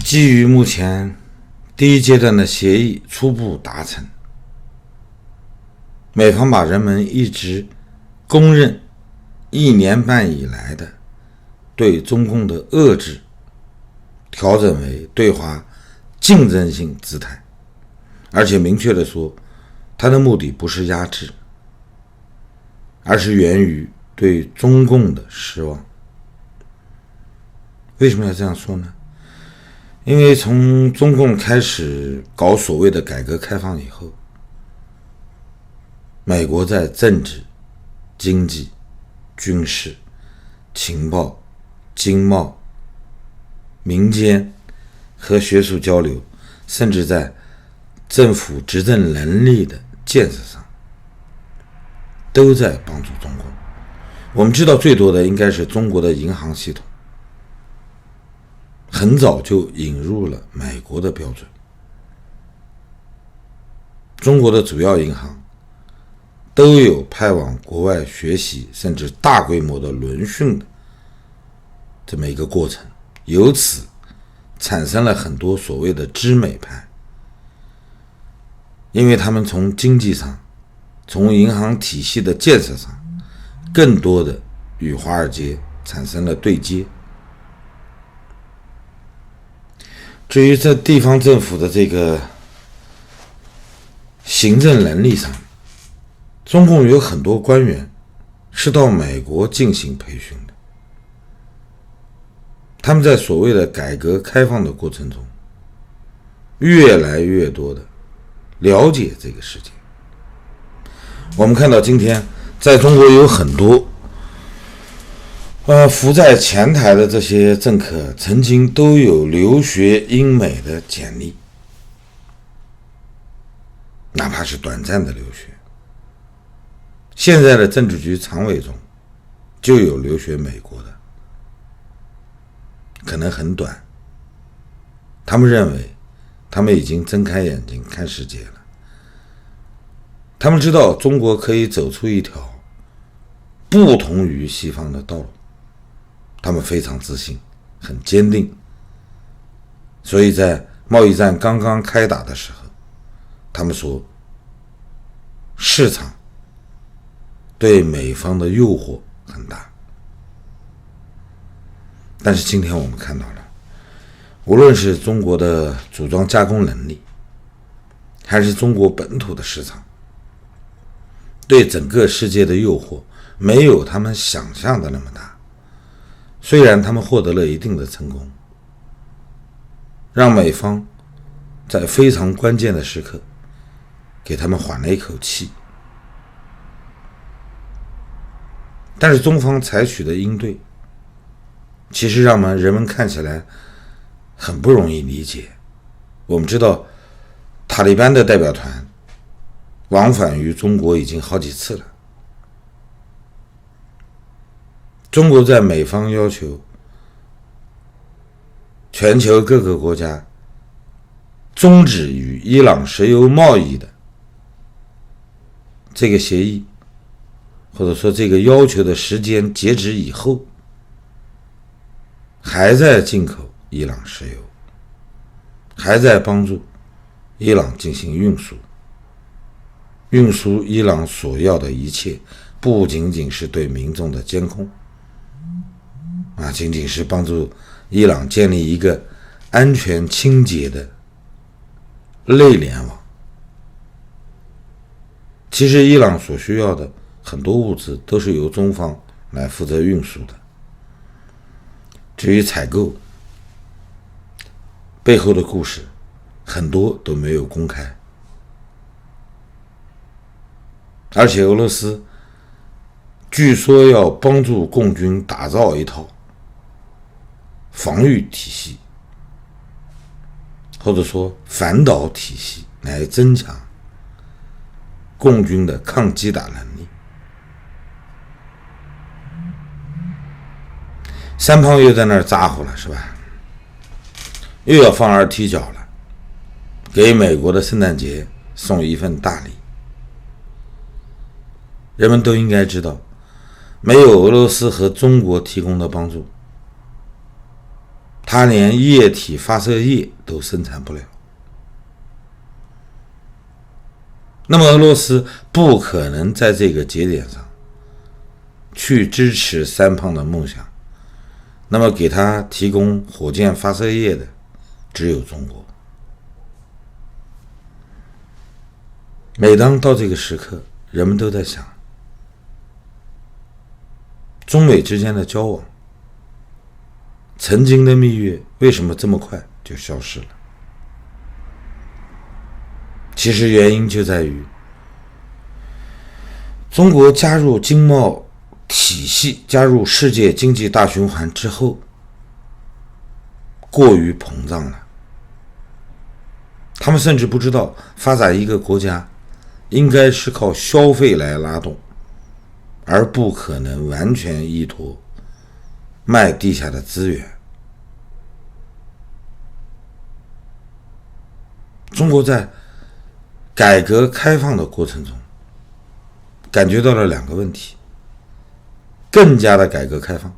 基于目前第一阶段的协议初步达成，美方把人们一直公认1年半以来的对中共的遏制调整为对华竞争性姿态，而且明确地说，它的目的不是压制，而是源于对中共的失望。为什么要这样说呢？因为从中共开始搞所谓的改革开放以后，美国在政治、经济、军事、情报、经贸、民间和学术交流，甚至在政府执政能力的建设上，都在帮助中共。我们知道最多的应该是中国的银行系统，很早就引入了美国的标准。中国的主要银行都有派往国外学习甚至大规模的轮训的这么一个过程，由此产生了很多所谓的知美派，因为他们从经济上，从银行体系的建设上，更多的与华尔街产生了对接。至于在地方政府的这个行政能力上，中共有很多官员是到美国进行培训的，他们在所谓的改革开放的过程中，越来越多的了解这个世界。我们看到今天在中国有很多浮在前台的这些政客，曾经都有留学英美的简历，哪怕是短暂的留学。现在的政治局常委中就有留学美国的，可能很短。他们认为他们已经睁开眼睛看世界了，他们知道中国可以走出一条不同于西方的道路，他们非常自信，很坚定。所以在贸易战刚刚开打的时候，他们说市场对美方的诱惑很大。但是今天我们看到了，无论是中国的组装加工能力，还是中国本土的市场，对整个世界的诱惑没有他们想象的那么大。虽然他们获得了一定的成功，让美方在非常关键的时刻给他们缓了一口气，但是中方采取的应对其实让人们看起来很不容易理解。我们知道塔利班的代表团往返于中国已经好几次了，中国在美方要求全球各个国家终止与伊朗石油贸易的这个协议，或者说这个要求的时间截止以后，还在进口伊朗石油，还在帮助伊朗进行运输伊朗所要的一切，不仅仅是对民众的监控仅仅是帮助伊朗建立一个安全清洁的内联网。其实伊朗所需要的很多物资都是由中方来负责运输的，至于采购背后的故事很多都没有公开。而且俄罗斯据说要帮助共军打造一套防御体系，或者说反导体系，来增强共军的抗击打能力。三胖又在那儿咋呼了，是吧？又要放二踢脚了，给美国的圣诞节送一份大礼。人们都应该知道，没有俄罗斯和中国提供的帮助，它连液体发射液都生产不了。那么俄罗斯不可能在这个节点上去支持三胖的梦想，那么给他提供火箭发射液的只有中国。每当到这个时刻，人们都在想，中美之间的交往，曾经的蜜月为什么这么快就消失了？其实原因就在于中国加入经贸体系，加入世界经济大循环之后过于膨胀了。他们甚至不知道发展一个国家应该是靠消费来拉动，而不可能完全依托卖地下的资源。中国在改革开放的过程中感觉到了两个问题：更加的改革开放，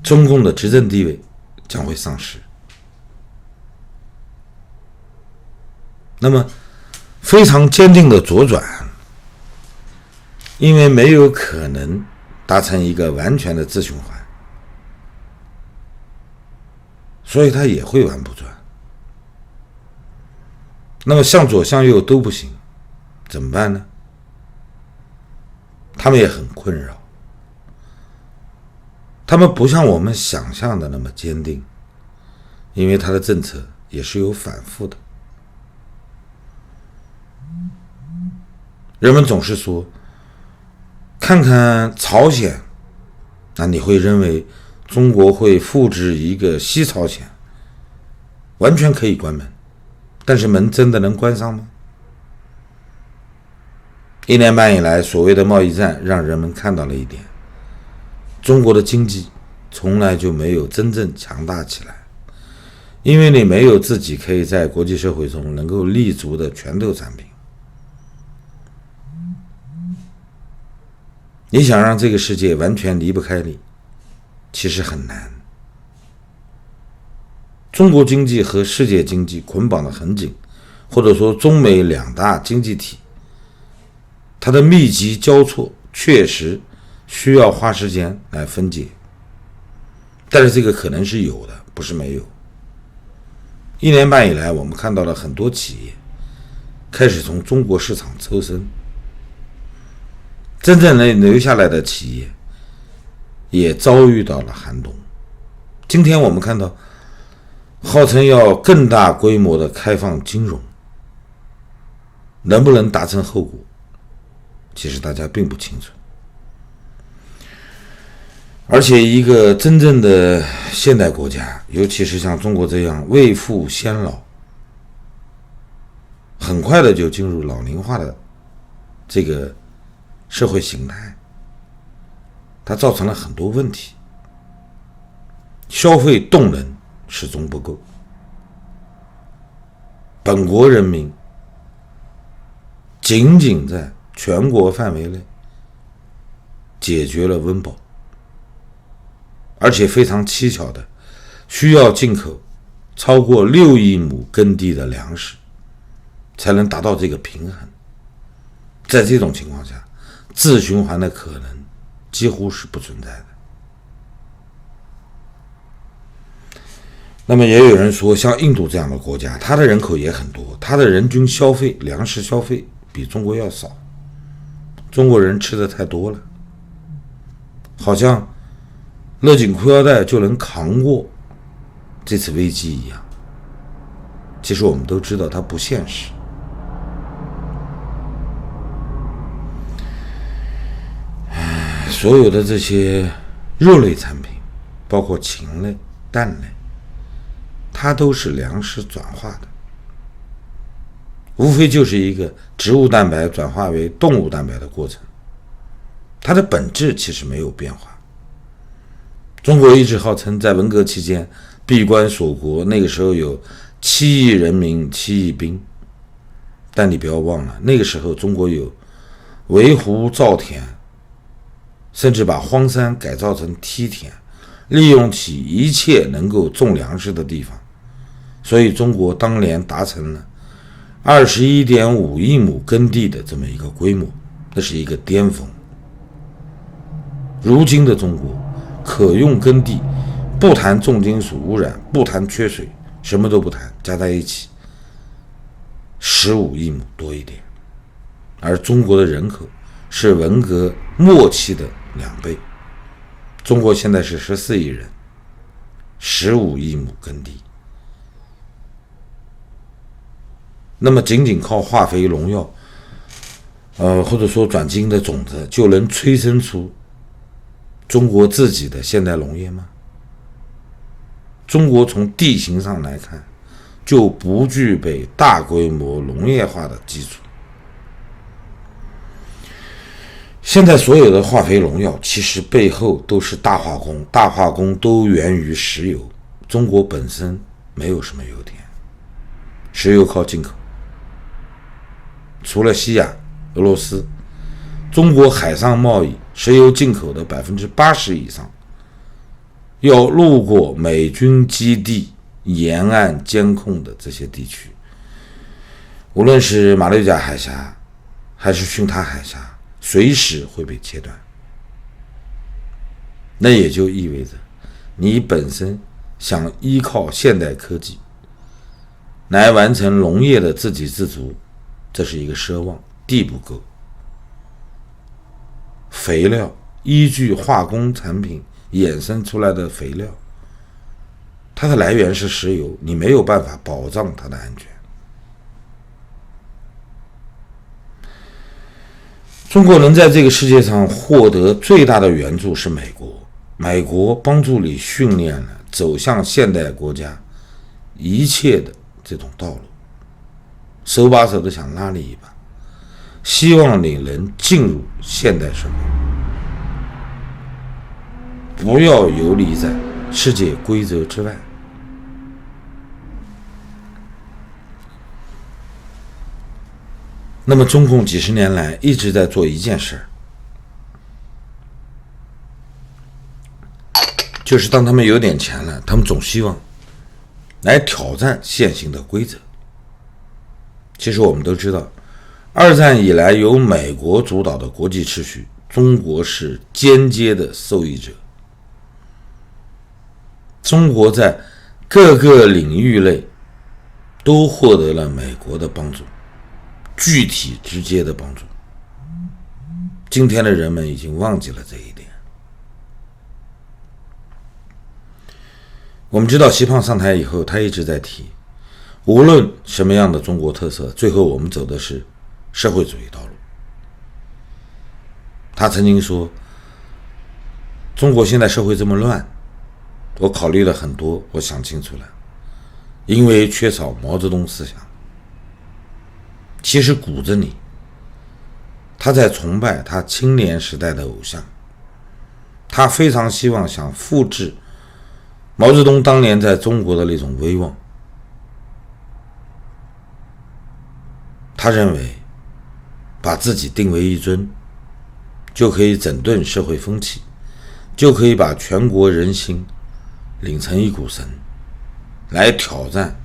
中共的执政地位将会丧失。那么非常坚定的左转，因为没有可能达成一个完全的自循环，所以它也会玩不转。那么向左向右都不行，怎么办呢？他们也很困扰，他们不像我们想象的那么坚定，因为他的政策也是有反复的。人们总是说，看看朝鲜，那你会认为中国会复制一个西朝鲜，完全可以关门，但是门真的能关上吗？1年半以来，所谓的贸易战让人们看到了一点：中国的经济从来就没有真正强大起来，因为你没有自己可以在国际社会中能够立足的拳头产品。你想让这个世界完全离不开你，其实很难。中国经济和世界经济捆绑得很紧，或者说中美两大经济体，它的密集交错确实需要花时间来分解，但是这个可能是有的，不是没有。1年半以来，我们看到了很多企业开始从中国市场抽身，真正能留下来的企业也遭遇到了寒冬。今天我们看到号称要更大规模的开放金融，能不能达成后果，其实大家并不清楚。而且一个真正的现代国家，尤其是像中国这样未富先老，很快的就进入老龄化的这个社会形态，它造成了很多问题。消费动能始终不够，本国人民仅仅在全国范围内解决了温饱，而且非常蹊跷的，需要进口超过6亿亩耕地的粮食，才能达到这个平衡。在这种情况下，自循环的可能几乎是不存在的。那么也有人说，像印度这样的国家，它的人口也很多，它的人均消费，粮食消费比中国要少，中国人吃的太多了，好像勒紧裤腰带就能扛过这次危机一样。其实我们都知道它不现实。所有的这些肉类产品，包括禽类、蛋类，它都是粮食转化的，无非就是一个植物蛋白转化为动物蛋白的过程，它的本质其实没有变化。中国一直号称在文革期间闭关锁国，那个时候有7亿人民7亿兵，但你不要忘了，那个时候中国有围湖造田，甚至把荒山改造成梯田，利用起一切能够种粮食的地方，所以中国当年达成了21.5亿亩耕地的这么一个规模，那是一个巅峰。如今的中国可用耕地，不谈重金属污染，不谈缺水，什么都不谈，加在一起15亿亩多一点，而中国的人口是文革末期的2倍。中国现在是14亿人，15亿亩耕地。那么仅仅靠化肥农药或者说转基因的种子就能催生出中国自己的现代农业吗？中国从地形上来看就不具备大规模农业化的基础。现在所有的化肥农药其实背后都是大化工，大化工都源于石油。中国本身没有什么油田，石油靠进口。除了西亚、俄罗斯，中国海上贸易石油进口的80%以上要路过美军基地沿岸监控的这些地区，无论是马六甲海峡还是巽他海峡，随时会被切断。那也就意味着你本身想依靠现代科技来完成农业的自给自足，这是一个奢望，地不够。肥料依据化工产品衍生出来的肥料，它的来源是石油，你没有办法保障它的安全。中国能在这个世界上获得最大的援助是美国，美国帮助你训练了走向现代国家一切的这种道路，手把手的想拉你一把，希望你能进入现代生活，不要游离在世界规则之外。那么中共几十年来一直在做一件事，就是当他们有点钱了，他们总希望来挑战现行的规则。其实我们都知道，二战以来由美国主导的国际秩序，中国是间接的受益者。中国在各个领域内都获得了美国的帮助，具体直接的帮助。今天的人们已经忘记了这一点。我们知道习胖上台以后，他一直在提，无论什么样的中国特色，最后我们走的是社会主义道路。他曾经说，中国现在社会这么乱，我考虑了很多，我想清楚了，因为缺少毛泽东思想。其实骨子里他在崇拜他青年时代的偶像，他非常希望想复制毛泽东当年在中国的那种威望。他认为把自己定为一尊，就可以整顿社会风气，就可以把全国人心领成一股绳，来挑战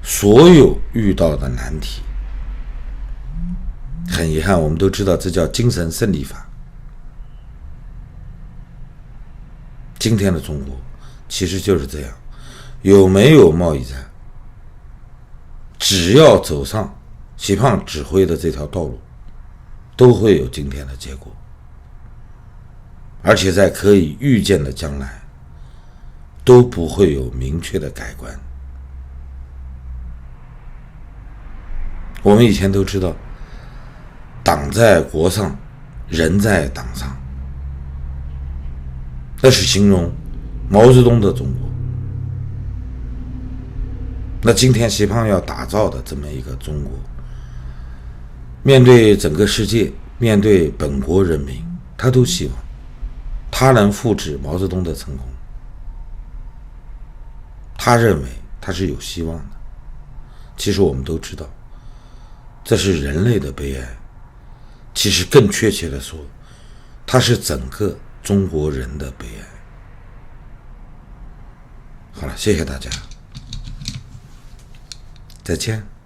所有遇到的难题。很遗憾，我们都知道这叫精神胜利法。今天的中国其实就是这样，有没有贸易战，只要走上习胖指挥的这条道路，都会有今天的结果，而且在可以预见的将来都不会有明确的改观。我们以前都知道，党在国上，人在党上，那是形容毛泽东的中国。那今天习胖要打造的这么一个中国，面对整个世界，面对本国人民，他都希望他能复制毛泽东的成功。他认为他是有希望的。其实我们都知道，这是人类的悲哀。其实更确切的说，它是整个中国人的悲哀。好了，谢谢大家，再见。